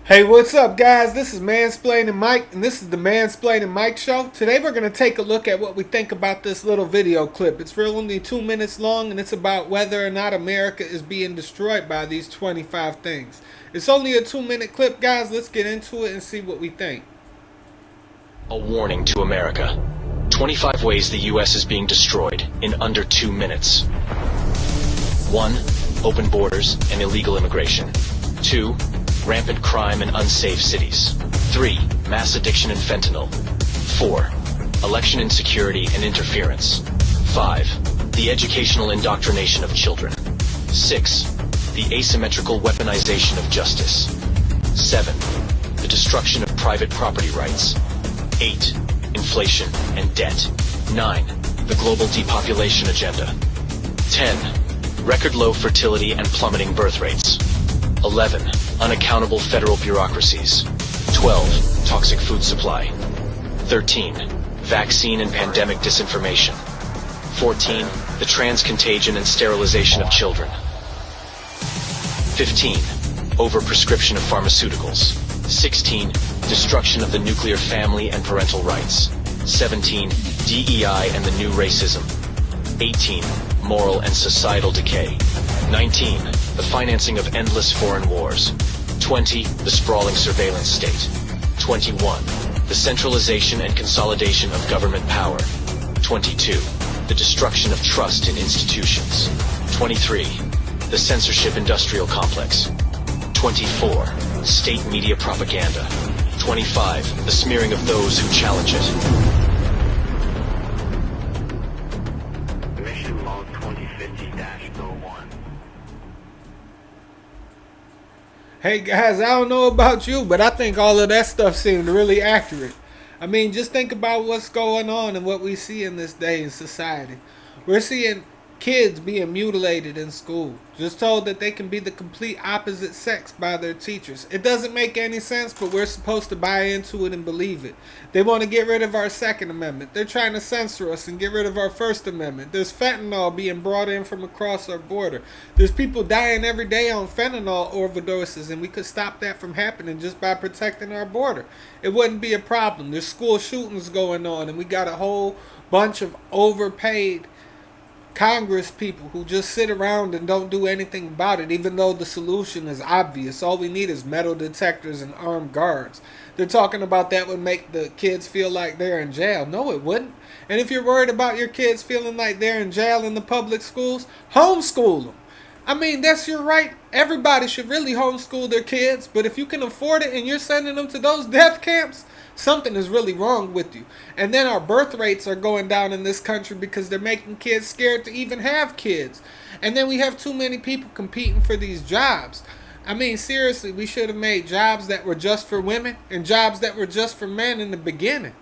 Hey, what's up, guys? This is Mansplaining Mike, and this is the Mansplaining Mike Show. Today, we're going to take a look at what we think about this little video clip. It's really only 2 minutes long, and it's about whether or not America is being destroyed by these 25 things. It's only a 2-minute clip, guys. Let's get into it and see what we think. A warning to America. 25 ways the U.S. is being destroyed in under 2 minutes. 1. Open borders and illegal immigration. 2. Rampant crime in unsafe cities. 3. Mass addiction and fentanyl. 4. Election insecurity and interference. 5. The educational indoctrination of children. 6. The asymmetrical weaponization of justice. 7. The destruction of private property rights. 8. Inflation and debt. 9. The global depopulation agenda. 10. Record low fertility and plummeting birth rates. 11. Unaccountable federal bureaucracies. 12. Toxic food supply. 13. Vaccine and pandemic disinformation. 14. The transcontagion and sterilization of children. 15. Overprescription of pharmaceuticals. 16. Destruction of the nuclear family and parental rights. 17. DEI and the new racism. 18. Moral and societal decay. 19. The financing of endless foreign wars. 20. The sprawling surveillance state. 21. The centralization and consolidation of government power. 22. The destruction of trust in institutions. 23. The censorship industrial complex. 24. State media propaganda. 25. The smearing of those who challenge it. Mission log 2050-01. Hey, guys, I don't know about you, but I think all of that stuff seemed really accurate. I mean, just think about what's going on and what we see in this day in society. We're seeing kids being mutilated in school, just told that they can be the complete opposite sex by their teachers. It doesn't make any sense, but we're supposed to buy into it and believe it. They want to get rid of our Second Amendment. They're trying to censor us and get rid of our First Amendment. There's fentanyl being brought in from across our border. There's people dying every day on fentanyl overdoses, and we could stop that from happening just by protecting our border. It wouldn't be a problem. There's school shootings going on, and we got a whole bunch of overpaid Congress people who just sit around and don't do anything about it, even though the solution is obvious. All we need is metal detectors and armed guards. They're talking about that would make the kids feel like they're in jail. No, it wouldn't. And if you're worried about your kids feeling like they're in jail in the public schools, homeschool them. I mean, that's your right. Everybody should really homeschool their kids, but if you can afford it and you're sending them to those death camps, something is really wrong with you. And then our birth rates are going down in this country because they're making kids scared to even have kids. And then we have too many people competing for these jobs. I mean, seriously, we should have made jobs that were just for women and jobs that were just for men in the beginning.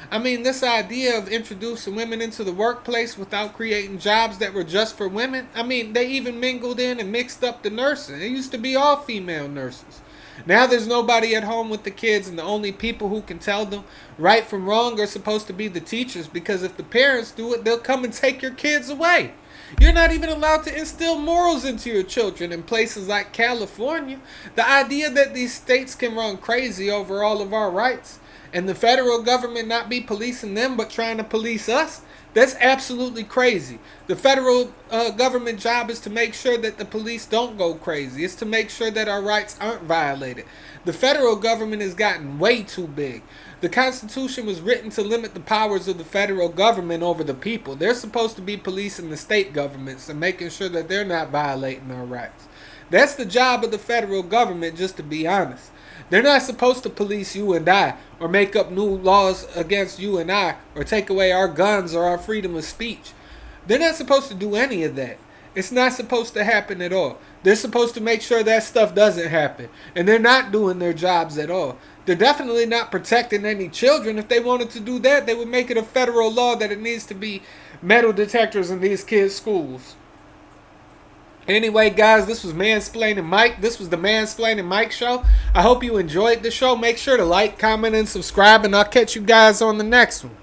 I mean, this idea of introducing women into the workplace without creating jobs that were just for women, I mean, they even mingled in and mixed up the nursing. It used to be all female nurses. Now there's nobody at home with the kids, and the only people who can tell them right from wrong are supposed to be the teachers, because if the parents do it, they'll come and take your kids away. You're not even allowed to instill morals into your children in places like California. The idea that these states can run crazy over all of our rights and the federal government not be policing them but trying to police us, that's absolutely crazy. The federal government job is to make sure that the police don't go crazy. It's to make sure that our rights aren't violated. The federal government has gotten way too big. The Constitution was written to limit the powers of the federal government over the people. They're supposed to be policing the state governments and making sure that they're not violating our rights. That's the job of the federal government, just to be honest. They're not supposed to police you and I, or make up new laws against you and I, or take away our guns or our freedom of speech. They're not supposed to do any of that. It's not supposed to happen at all. They're supposed to make sure that stuff doesn't happen. And they're not doing their jobs at all. They're definitely not protecting any children. If they wanted to do that, they would make it a federal law that it needs to be metal detectors in these kids' schools. Anyway, guys, this was Mansplaining Mike. This was the Mansplaining Mike Show. I hope you enjoyed the show. Make sure to like, comment, and subscribe, and I'll catch you guys on the next one.